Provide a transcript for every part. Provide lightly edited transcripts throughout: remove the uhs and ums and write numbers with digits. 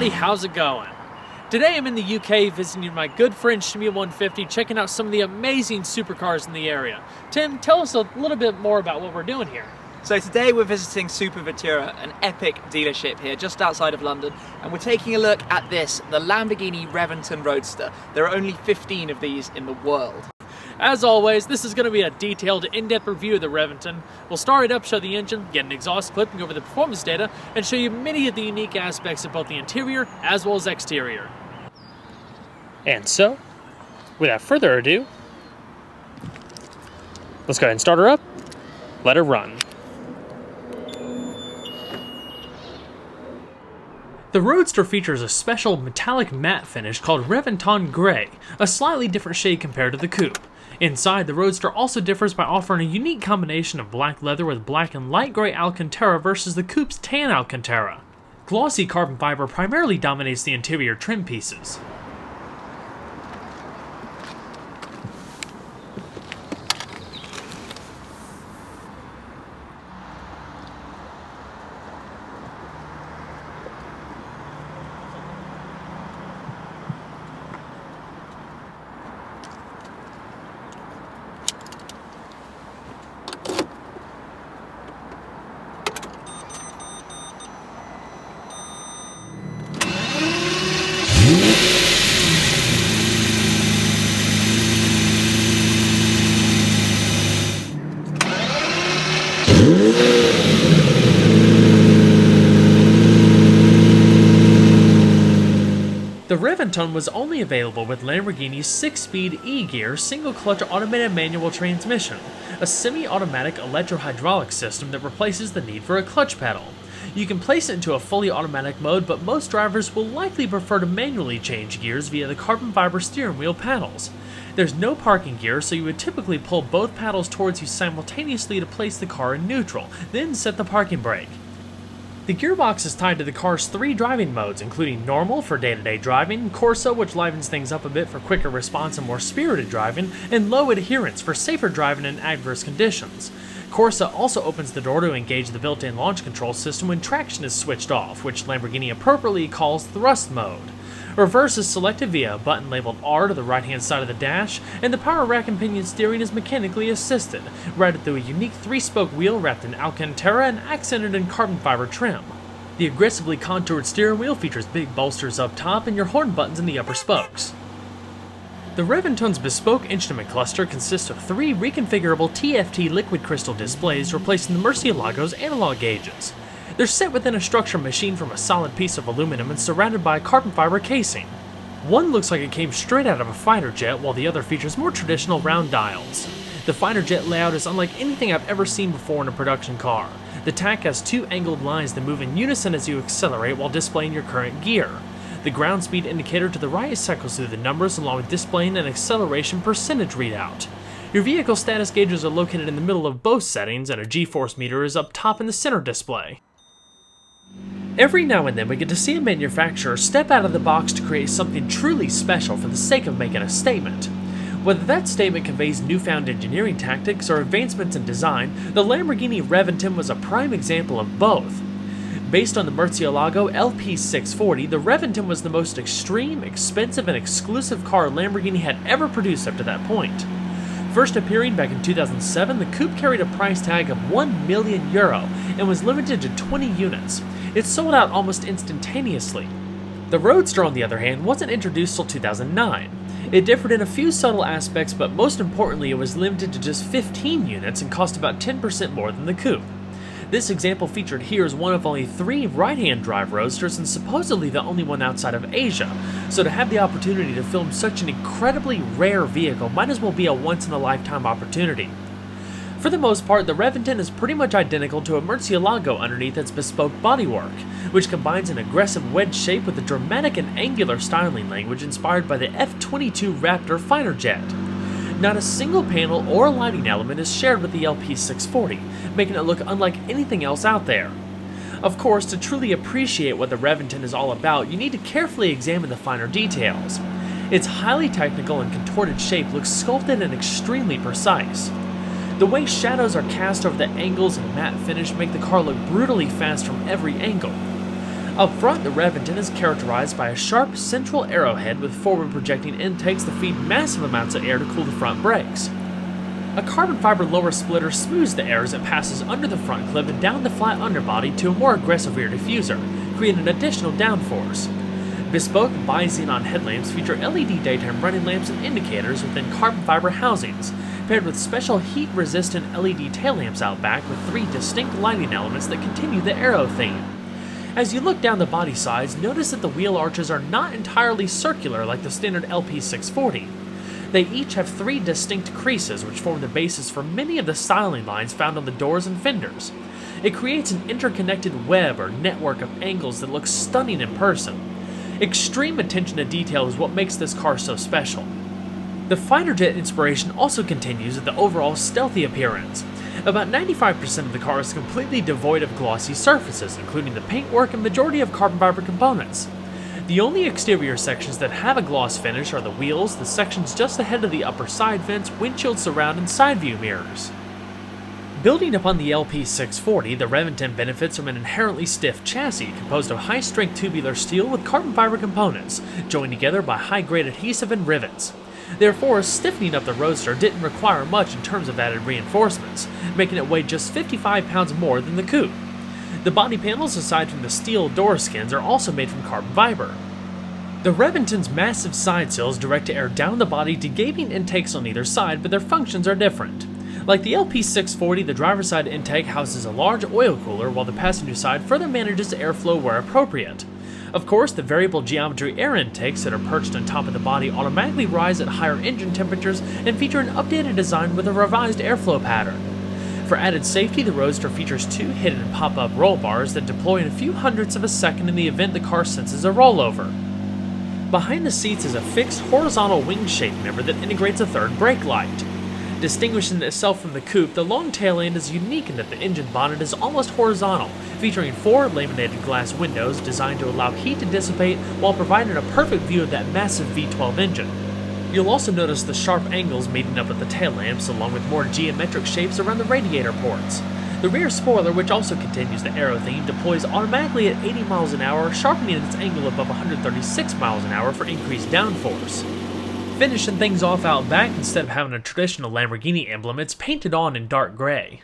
everybody, how's it going? Today I'm in the UK visiting my good friend Shimmy 150, checking out some of the amazing supercars in the area. Tim, tell us a little bit more about what we're doing here. So today we're visiting Super Vettura, an epic dealership here just outside of London, and we're taking a look at this, the Lamborghini Reventon Roadster. There are only 15 of these in the world. As always, this is going to be a detailed, in-depth review of the Reventon. We'll start it up, show the engine, get an exhaust clip, and go over the performance data, and show you many of the unique aspects of both the interior as well as exterior. And so, without further ado, let's go ahead and start her up, let her run. The Roadster features a special metallic matte finish called Reventon Grey, a slightly different shade compared to the coupe. Inside, the Roadster also differs by offering a unique combination of black leather with black and light grey Alcantara versus the coupe's tan Alcantara. Glossy carbon fiber primarily dominates the interior trim pieces. The Reventon was only available with Lamborghini's 6-speed E-gear single-clutch automated manual transmission, a semi-automatic electro-hydraulic system that replaces the need for a clutch pedal. You can place it into a fully automatic mode, but most drivers will likely prefer to manually change gears via the carbon fiber steering wheel paddles. There's no parking gear, so you would typically pull both paddles towards you simultaneously to place the car in neutral, then set the parking brake. The gearbox is tied to the car's 3 driving modes, including Normal for day-to-day driving, Corsa, which livens things up a bit for quicker response and more spirited driving, and Low Adherence for safer driving in adverse conditions. Corsa also opens the door to engage the built-in launch control system when traction is switched off, which Lamborghini appropriately calls Thrust Mode. Reverse is selected via a button labeled R to the right-hand side of the dash, and the power rack and pinion steering is mechanically assisted, routed through a unique 3-spoke wheel wrapped in Alcantara and accented in carbon fiber trim. The aggressively contoured steering wheel features big bolsters up top and your horn buttons in the upper spokes. The Reventon's bespoke instrument cluster consists of 3 reconfigurable TFT liquid crystal displays replacing the Murcielago's analog gauges. They're set within a structure machined from a solid piece of aluminum and surrounded by a carbon fiber casing. One looks like it came straight out of a fighter jet, while the other features more traditional round dials. The fighter jet layout is unlike anything I've ever seen before in a production car. The tack has 2 angled lines that move in unison as you accelerate while displaying your current gear. The ground speed indicator to the right cycles through the numbers along with displaying an acceleration percentage readout. Your vehicle status gauges are located in the middle of both settings, and a G-force meter is up top in the center display. Every now and then we get to see a manufacturer step out of the box to create something truly special for the sake of making a statement. Whether that statement conveys newfound engineering tactics or advancements in design, the Lamborghini Reventon was a prime example of both. Based on the Murcielago LP640, the Reventon was the most extreme, expensive, and exclusive car Lamborghini had ever produced up to that point. First appearing back in 2007, the coupe carried a price tag of €1 million and was limited to 20 units. It sold out almost instantaneously. The Roadster, on the other hand, wasn't introduced till 2009. It differed in a few subtle aspects, but most importantly it was limited to just 15 units and cost about 10% more than the coupe. This example featured here is one of only 3 right-hand drive Roadsters and supposedly the only one outside of Asia, so to have the opportunity to film such an incredibly rare vehicle might as well be a once-in-a-lifetime opportunity. For the most part, the Reventon is pretty much identical to a Murcielago underneath its bespoke bodywork, which combines an aggressive wedge shape with a dramatic and angular styling language inspired by the F-22 Raptor fighter jet. Not a single panel or lighting element is shared with the LP640, making it look unlike anything else out there. Of course, to truly appreciate what the Reventon is all about, you need to carefully examine the finer details. Its highly technical and contorted shape looks sculpted and extremely precise. The way shadows are cast over the angles and matte finish make the car look brutally fast from every angle. Up front, the Reventon is characterized by a sharp central arrowhead with forward-projecting intakes that feed massive amounts of air to cool the front brakes. A carbon fiber lower splitter smooths the air as it passes under the front clip and down the flat underbody to a more aggressive rear diffuser, creating additional downforce. Bespoke bi-xenon headlamps feature LED daytime running lamps and indicators within carbon fiber housings, paired with special heat-resistant LED tail lamps out back with 3 distinct lighting elements that continue the aero theme. As you look down the body sides, notice that the wheel arches are not entirely circular like the standard LP640. They each have 3 distinct creases which form the basis for many of the styling lines found on the doors and fenders. It creates an interconnected web or network of angles that looks stunning in person. Extreme attention to detail is what makes this car so special. The fighter jet inspiration also continues with the overall stealthy appearance. About 95% of the car is completely devoid of glossy surfaces, including the paintwork and majority of carbon fiber components. The only exterior sections that have a gloss finish are the wheels, the sections just ahead of the upper side vents, windshield surround, and side view mirrors. Building upon the LP640, the Reventon benefits from an inherently stiff chassis composed of high-strength tubular steel with carbon fiber components, joined together by high-grade adhesive and rivets. Therefore, stiffening up the Roadster didn't require much in terms of added reinforcements, making it weigh just 55 pounds more than the coupe. The body panels, aside from the steel door skins, are also made from carbon fiber. The Reventon's massive side sills direct air down the body to gaping intakes on either side, but their functions are different. Like the LP640, the driver's side intake houses a large oil cooler, while the passenger side further manages airflow where appropriate. Of course, the variable geometry air intakes that are perched on top of the body automatically rise at higher engine temperatures and feature an updated design with a revised airflow pattern. For added safety, the Roadster features 2 hidden pop-up roll bars that deploy in a few hundredths of a second in the event the car senses a rollover. Behind the seats is a fixed horizontal wing-shaped member that integrates a third brake light. Distinguishing itself from the coupe, the long tail end is unique in that the engine bonnet is almost horizontal, featuring 4 laminated glass windows designed to allow heat to dissipate while providing a perfect view of that massive V12 engine. You'll also notice the sharp angles meeting up with the tail lamps, along with more geometric shapes around the radiator ports. The rear spoiler, which also continues the aero theme, deploys automatically at 80 miles an hour, sharpening its angle above 136 miles an hour for increased downforce. Finishing things off out back, instead of having a traditional Lamborghini emblem, it's painted on in dark gray.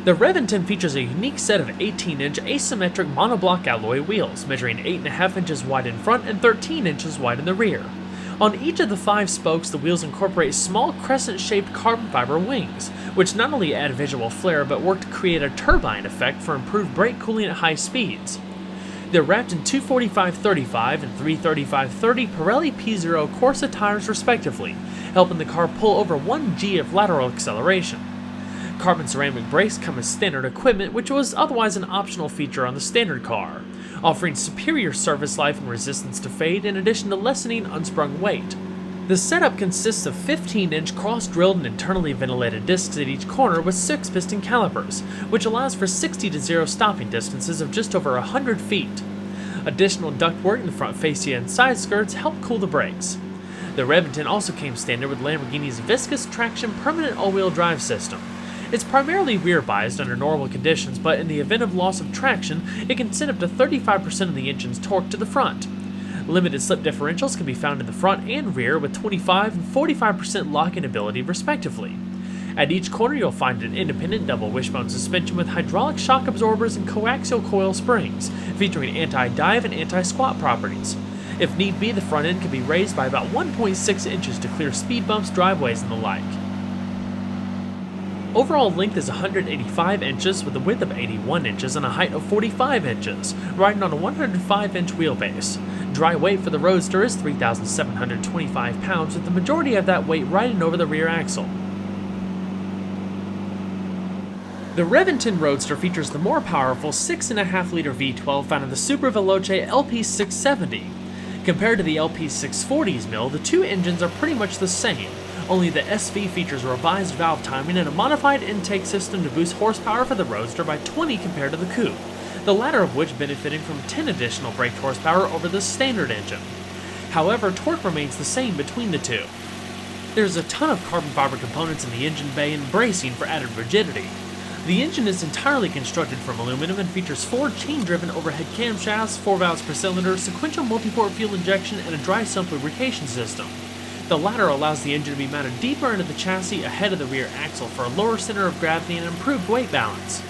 The Reventon features a unique set of 18-inch asymmetric monoblock alloy wheels, measuring 8.5 inches wide in front and 13 inches wide in the rear. On each of the 5 spokes, the wheels incorporate small crescent-shaped carbon fiber wings, which not only add visual flair but work to create a turbine effect for improved brake cooling at high speeds. They're wrapped in 245/35 and 335/30 Pirelli P0 Corsa tires respectively, helping the car pull over 1 G of lateral acceleration. Carbon ceramic brakes come as standard equipment, which was otherwise an optional feature on the standard car, offering superior service life and resistance to fade in addition to lessening unsprung weight. The setup consists of 15-inch cross-drilled and internally ventilated discs at each corner with 6 piston calipers, which allows for 60-0 stopping distances of just over 100 feet. Additional ductwork in the front fascia and side skirts help cool the brakes. The Reventon also came standard with Lamborghini's viscous traction permanent all-wheel drive system. It's primarily rear-biased under normal conditions, but in the event of loss of traction, it can send up to 35% of the engine's torque to the front. Limited slip differentials can be found in the front and rear with 25 and 45% lock-in ability respectively. At each corner you'll find an independent double wishbone suspension with hydraulic shock absorbers and coaxial coil springs, featuring anti-dive and anti-squat properties. If need be, the front end can be raised by about 1.6 inches to clear speed bumps, driveways, and the like. Overall length is 185 inches with a width of 81 inches and a height of 45 inches, riding on a 105-inch wheelbase. Dry weight for the Roadster is 3,725 pounds, with the majority of that weight riding over the rear axle. The Reventon Roadster features the more powerful 6.5-liter V12 found in the Super Veloce LP670. Compared to the LP640's mill, the 2 engines are pretty much the same, only the SV features revised valve timing and a modified intake system to boost horsepower for the Roadster by 20 compared to the coupe, the latter of which benefiting from 10 additional brake horsepower over the standard engine. However, torque remains the same between the two. There's a ton of carbon fiber components in the engine bay and bracing for added rigidity. The engine is entirely constructed from aluminum and features 4 chain-driven overhead camshafts, 4 valves per cylinder, sequential multi-port fuel injection, and a dry sump lubrication system. The latter allows the engine to be mounted deeper into the chassis ahead of the rear axle for a lower center of gravity and improved weight balance.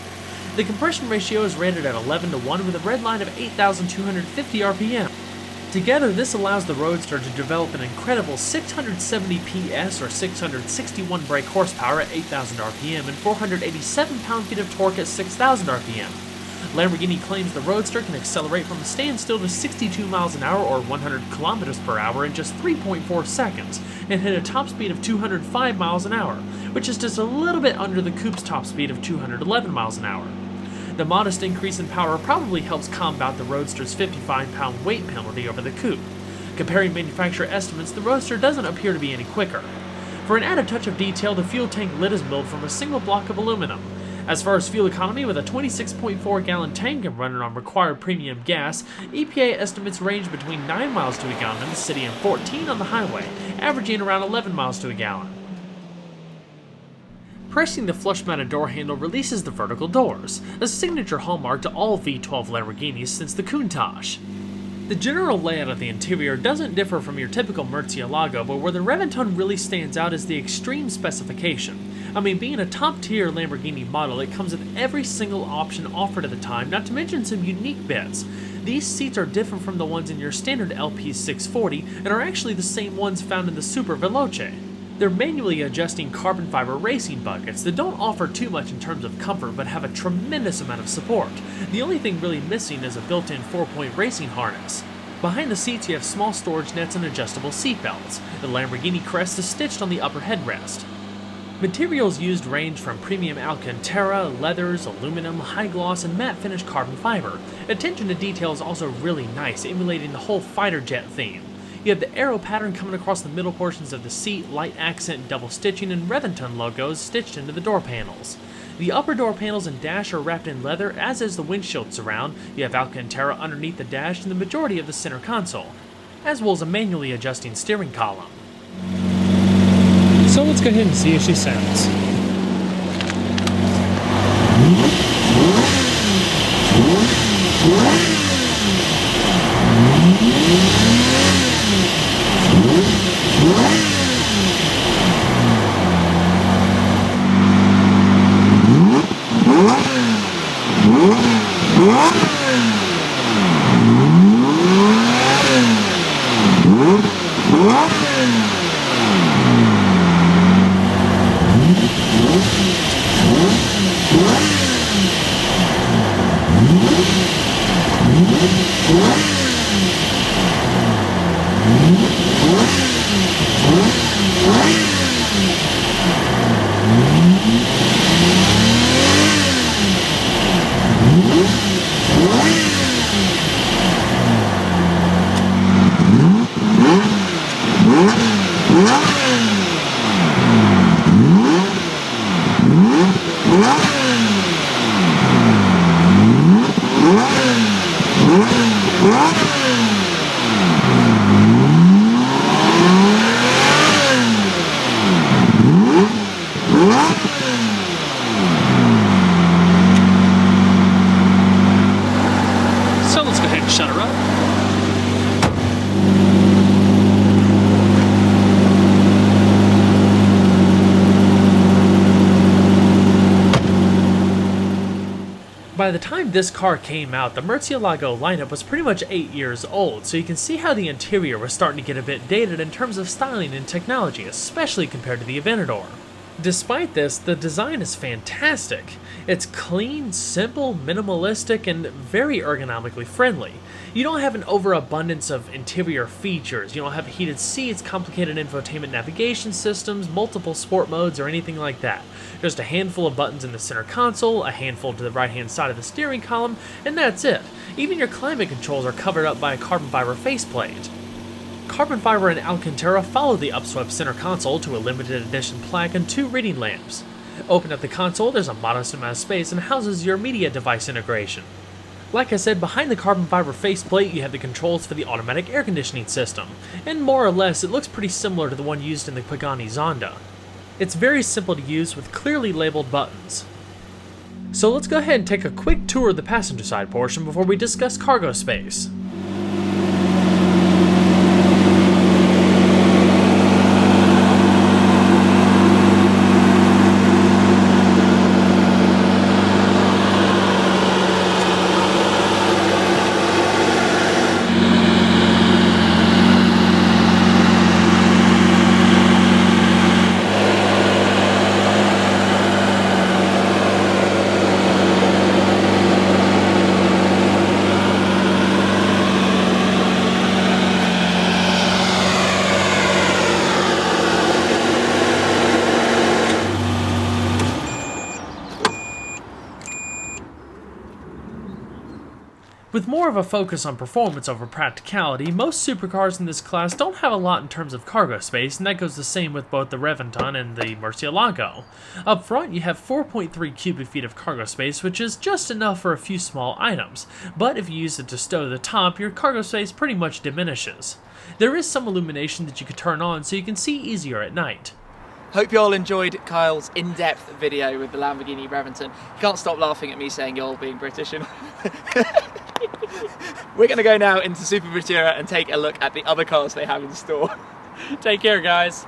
The compression ratio is rated at 11:1 with a red line of 8,250 RPM. Together, this allows the Roadster to develop an incredible 670 PS or 661 brake horsepower at 8,000 RPM and 487 pound-feet of torque at 6,000 RPM. Lamborghini claims the Roadster can accelerate from a standstill to 62 miles an hour or 100 kilometers per hour in just 3.4 seconds and hit a top speed of 205 miles an hour, which is just a little bit under the coupe's top speed of 211 miles an hour. The modest increase in power probably helps combat the Roadster's 55-pound weight penalty over the coupe. Comparing manufacturer estimates, the Roadster doesn't appear to be any quicker. For an added touch of detail, the fuel tank lid is built from a single block of aluminum. As far as fuel economy, with a 26.4-gallon tank and running on required premium gas, EPA estimates range between 9 miles to a gallon in the city and 14 on the highway, averaging around 11 miles to a gallon. Pressing the flush-mounted door handle releases the vertical doors, a signature hallmark to all V12 Lamborghinis since the Countach. The general layout of the interior doesn't differ from your typical Murcielago, but where the Reventon really stands out is the extreme specification. I mean, being a top-tier Lamborghini model, it comes with every single option offered at the time, not to mention some unique bits. These seats are different from the ones in your standard LP640 and are actually the same ones found in the Super Veloce. They're manually adjusting carbon fiber racing buckets that don't offer too much in terms of comfort but have a tremendous amount of support. The only thing really missing is a built-in 4-point racing harness. Behind the seats you have small storage nets and adjustable seat belts. The Lamborghini crest is stitched on the upper headrest. Materials used range from premium Alcantara, leathers, aluminum, high gloss, and matte finish carbon fiber. Attention to detail is also really nice, emulating the whole fighter jet theme. You have the arrow pattern coming across the middle portions of the seat, light accent double stitching, and Reventon logos stitched into the door panels. The upper door panels and dash are wrapped in leather, as is the windshield surround. You have Alcantara underneath the dash and the majority of the center console, as well as a manually adjusting steering column. So let's go ahead and see how she sounds. So let's go ahead and shut her up. By the time this car came out, the Murcielago lineup was pretty much 8 years old, so you can see how the interior was starting to get a bit dated in terms of styling and technology, especially compared to the Aventador. Despite this, the design is fantastic. It's clean, simple, minimalistic, and very ergonomically friendly. You don't have an overabundance of interior features. You don't have heated seats, complicated infotainment navigation systems, multiple sport modes, or anything like that. Just a handful of buttons in the center console, a handful to the right-hand side of the steering column, and that's it. Even your climate controls are covered up by a carbon fiber faceplate. Carbon fiber and Alcantara follow the upswept center console to a limited edition plaque and 2 reading lamps. Open up the console, there's a modest amount of space and houses your media device integration. Like I said, behind the carbon fiber faceplate you have the controls for the automatic air conditioning system, and more or less it looks pretty similar to the one used in the Pagani Zonda. It's very simple to use with clearly labeled buttons. So let's go ahead and take a quick tour of the passenger side portion before we discuss cargo space. With more of a focus on performance over practicality, most supercars in this class don't have a lot in terms of cargo space, and that goes the same with both the Reventon and the Murcielago. Up front, you have 4.3 cubic feet of cargo space, which is just enough for a few small items, but if you use it to stow the top, your cargo space pretty much diminishes. There is some illumination that you can turn on so you can see easier at night. Hope you all enjoyed Kyle's in-depth video with the Lamborghini Reventon. You can't stop laughing at me saying you're all being British. We're going to go now into Super Ventura and take a look at the other cars they have in store. Take care, guys.